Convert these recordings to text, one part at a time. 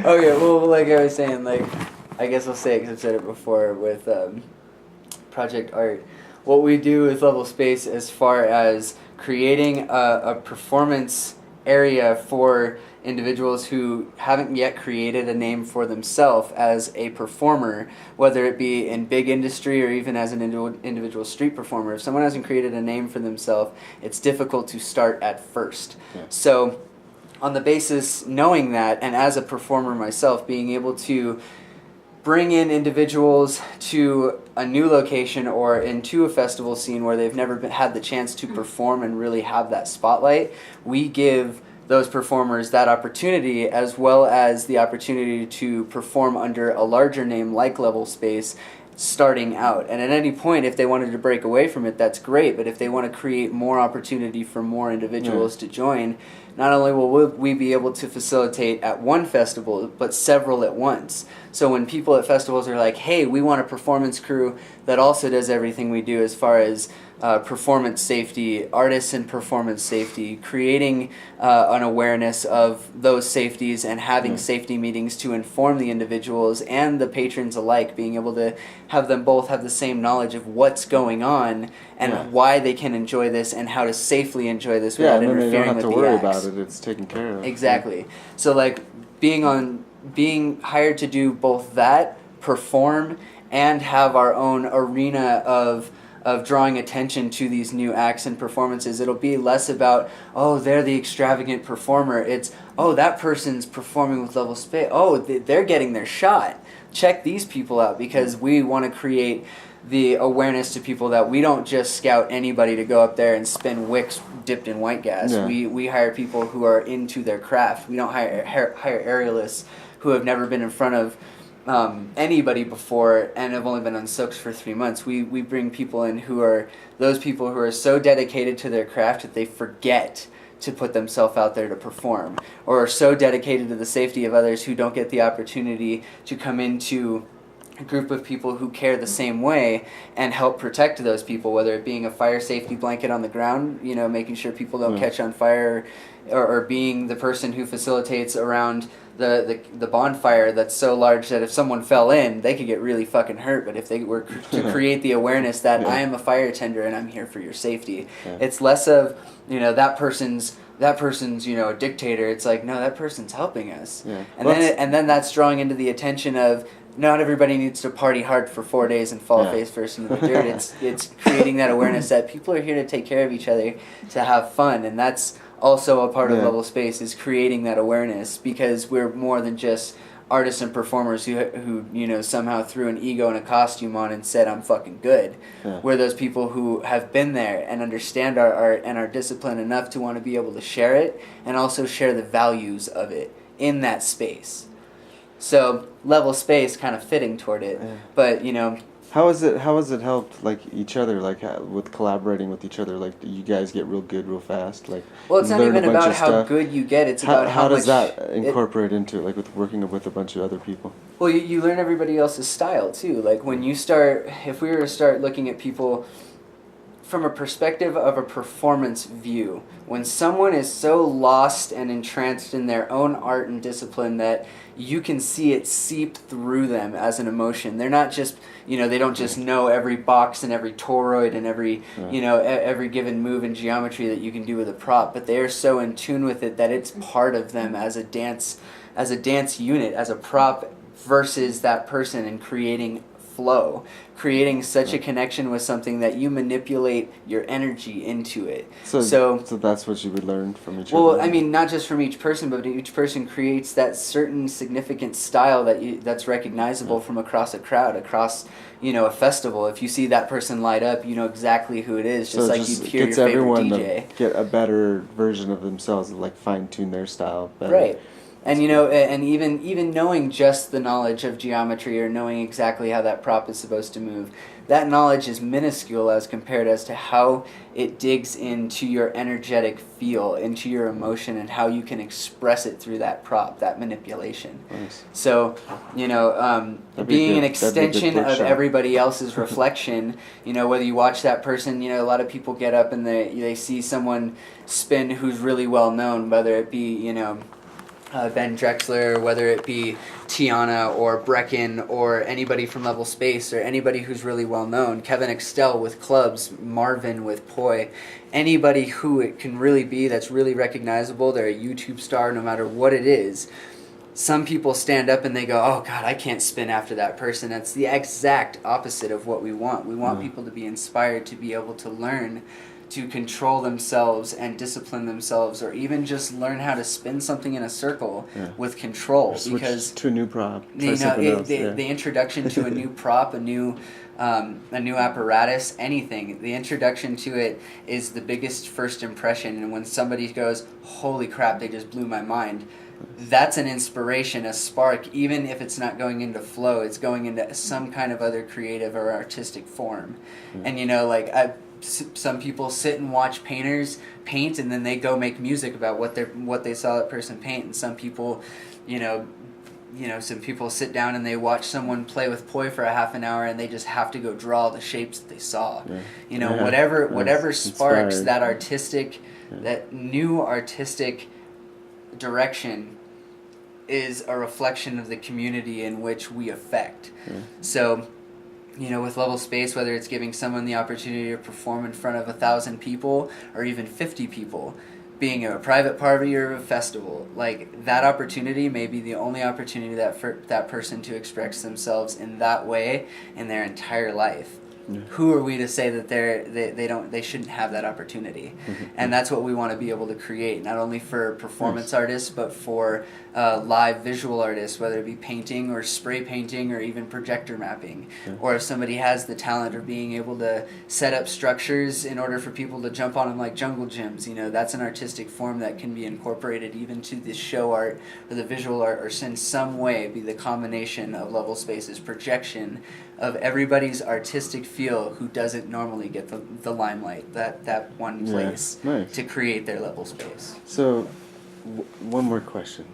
Okay, well, like I was saying, like, I guess I'll say it because I've said it before with Project Art. What we do with Level Space as far as creating a performance area for individuals who haven't yet created a name for themselves as a performer, whether it be in big industry or even as an individual street performer. If someone hasn't created a name for themselves, it's difficult to start at first. Yeah. So on the basis, knowing that, and as a performer myself, being able to bring in individuals to a new location or into a festival scene where they've never had the chance to perform and really have that spotlight, we give those performers that opportunity, as well as the opportunity to perform under a larger name like Level Space starting out. And at any point, if they wanted to break away from it, that's great, but if they want to create more opportunity for more individuals to join, not only will we be able to facilitate at one festival, but several at once. So when people at festivals are like, hey, we want a performance crew that also does everything we do as far as performance safety, artists and performance safety, creating an awareness of those safeties and having safety meetings to inform the individuals and the patrons alike, being able to have them both have the same knowledge of what's going on and why they can enjoy this and how to safely enjoy this without interfering with the acts. They don't have to worry about it. It's taken care of. Exactly. So like being hired to do both that, perform, and have our own arena of drawing attention to these new acts and performances. It'll be less about, oh, they're the extravagant performer. It's, oh, that person's performing with Level Space. Oh, they're getting their shot. Check these people out, because we want to create the awareness to people that we don't just scout anybody to go up there and spin wicks dipped in white gas. Yeah. We hire people who are into their craft. We don't hire aerialists who have never been in front of anybody before and have only been on silks for 3 months. We bring people in who are those people who are so dedicated to their craft that they forget to put themselves out there to perform, or are so dedicated to the safety of others who don't get the opportunity to come into a group of people who care the same way and help protect those people, whether it being a fire safety blanket on the ground, you know, making sure people don't catch on fire, or being the person who facilitates around the bonfire that's so large that if someone fell in, they could get really fucking hurt. But if they were to create the awareness that I am a fire tender and I'm here for your safety, it's less of, you know, that person's you know, a dictator. It's like, no, that person's helping us. And then that's drawing into the attention of, not everybody needs to party hard for 4 days and fall face first into the dirt. It's creating that awareness that people are here to take care of each other, to have fun, and that's also a part of Level Space, is creating that awareness, because we're more than just artists and performers who you know, somehow threw an ego and a costume on and said, I'm fucking good. We're those people who have been there and understand our art and our discipline enough to want to be able to share it and also share the values of it in that space. So Level Space kind of fitting toward it, but you know, how has it helped like each other, like with collaborating with each other? Like, you guys get real good real fast. Like, well, it's not even about how good you get. It's about how does that incorporate into it, like with working with a bunch of other people? Well, you learn everybody else's style too. Like when you start, if we were to start looking at people from a perspective of a performance view, when someone is so lost and entranced in their own art and discipline that you can see it seep through them as an emotion. They're not just, you know, they don't just know every box and every toroid and every, you know, every given move and geometry that you can do with a prop, but they are so in tune with it that it's part of them as a dance unit, as a prop versus that person, and creating flow, creating such a connection with something that you manipulate your energy into it. So that's what you would learn from each other? Well, I mean, not just from each person, but each person creates that certain significant style that's recognizable from across a crowd, across, you know, a festival. If you see that person light up, you know exactly who it is, just like you'd hear your favorite DJ. To get a better version of themselves, like fine-tune their style better. Right. And and even knowing just the knowledge of geometry or knowing exactly how that prop is supposed to move, that knowledge is minuscule as compared as to how it digs into your energetic feel, into your emotion, and how you can express it through that prop, that manipulation. Nice. So, being an extension of workshop. Everybody else's reflection, whether you watch that person, a lot of people get up and they see someone spin who's really well known, whether it be, Ben Drexler, whether it be Tiana or Brecken or anybody from Level Space or anybody who's really well known, Kevin Extel with clubs, Marvin with Poi, anybody who it can really be that's really recognizable, they're a YouTube star no matter what it is. Some people stand up and they go, oh God, I can't spin after that person. That's the exact opposite of what we want. We want people to be inspired, to be able to learn to control themselves and discipline themselves, or even just learn how to spin something in a circle with control. Switch because to a new prop. The introduction to a new prop, a new apparatus, anything, the introduction to it is the biggest first impression. And when somebody goes, holy crap, they just blew my mind, that's an inspiration, a spark. Even if it's not going into flow, it's going into some kind of other creative or artistic form. And some people sit and watch painters paint, and then they go make music about what they saw that person paint. And some people, some people sit down and they watch someone play with Poi for a half an hour, and they just have to go draw the shapes that they saw. Whatever sparks inspired. that artistic, that new artistic direction is a reflection of the community in which we affect. So, with Level Space, whether it's giving someone the opportunity to perform in front of 1,000 people or even 50 people, being a private party or a festival, like that opportunity may be the only opportunity for that person to express themselves in that way in their entire life. Who are we to say that they shouldn't have that opportunity? And that's what we want to be able to create, not only for performance artists, but for live visual artists, whether it be painting or spray painting or even projector mapping. Or if somebody has the talent of being able to set up structures in order for people to jump on them like jungle gyms, that's an artistic form that can be incorporated even to the show art or the visual art, or in some way be the combination of Level Space's projection of everybody's artistic feel who doesn't normally get the limelight, that one place to create their Level Space. So, one more question.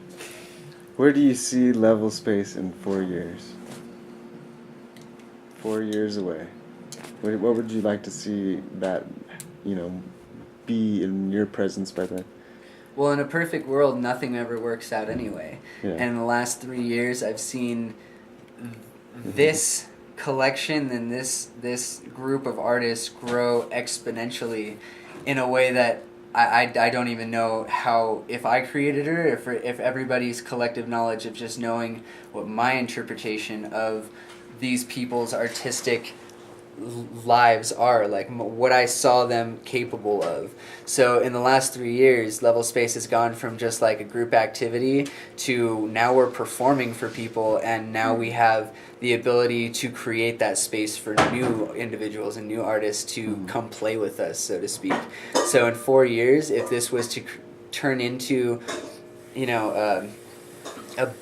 Where do you see Level Space in 4 years? 4 years away. What would you like to see that, be in your presence by then? Well, in a perfect world, nothing ever works out anyway. And in the last 3 years, I've seen this collection and this group of artists grow exponentially in a way that I don't even know how, if I created it, or if everybody's collective knowledge of just knowing what my interpretation of these people's artistic lives are, like what I saw them capable of. So in the last 3 years, Level Space has gone from just like a group activity to now we're performing for people, and now we have the ability to create that space for new individuals and new artists to come play with us, so to speak. So in 4 years, if this was to turn into, a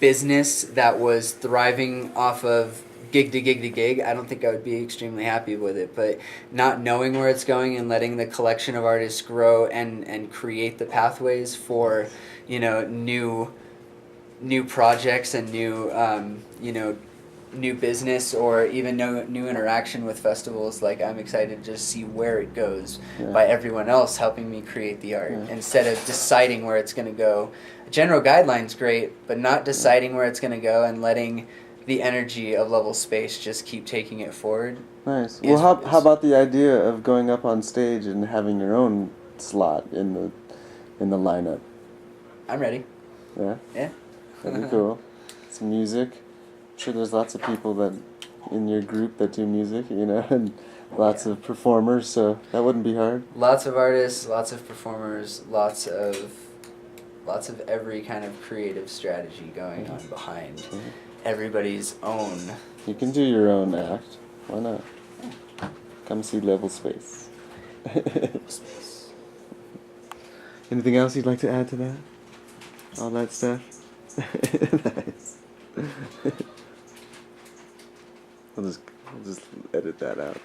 business that was thriving off of gig to gig to gig, I don't think I would be extremely happy with it. But not knowing where it's going and letting the collection of artists grow and create the pathways for, new projects and new business, or even new interaction with festivals. Like, I'm excited to just see where it goes by everyone else helping me create the art, instead of deciding where it's going to go. A general guideline's great, but not deciding where it's going to go and letting the energy of Level Space just keep taking it forward. Nice. Well, how about the idea of going up on stage and having your own slot in the lineup? I'm ready. Yeah? Yeah. That'd be cool. Some music. I'm sure there's lots of people that in your group that do music, and lots of performers, so that wouldn't be hard. Lots of artists, lots of performers, lots of every kind of creative strategy going on behind everybody's own. You can do your own act. Why not? Come see Level Space. Anything else you'd like to add to that? All that stuff? Nice. I'll just edit that out.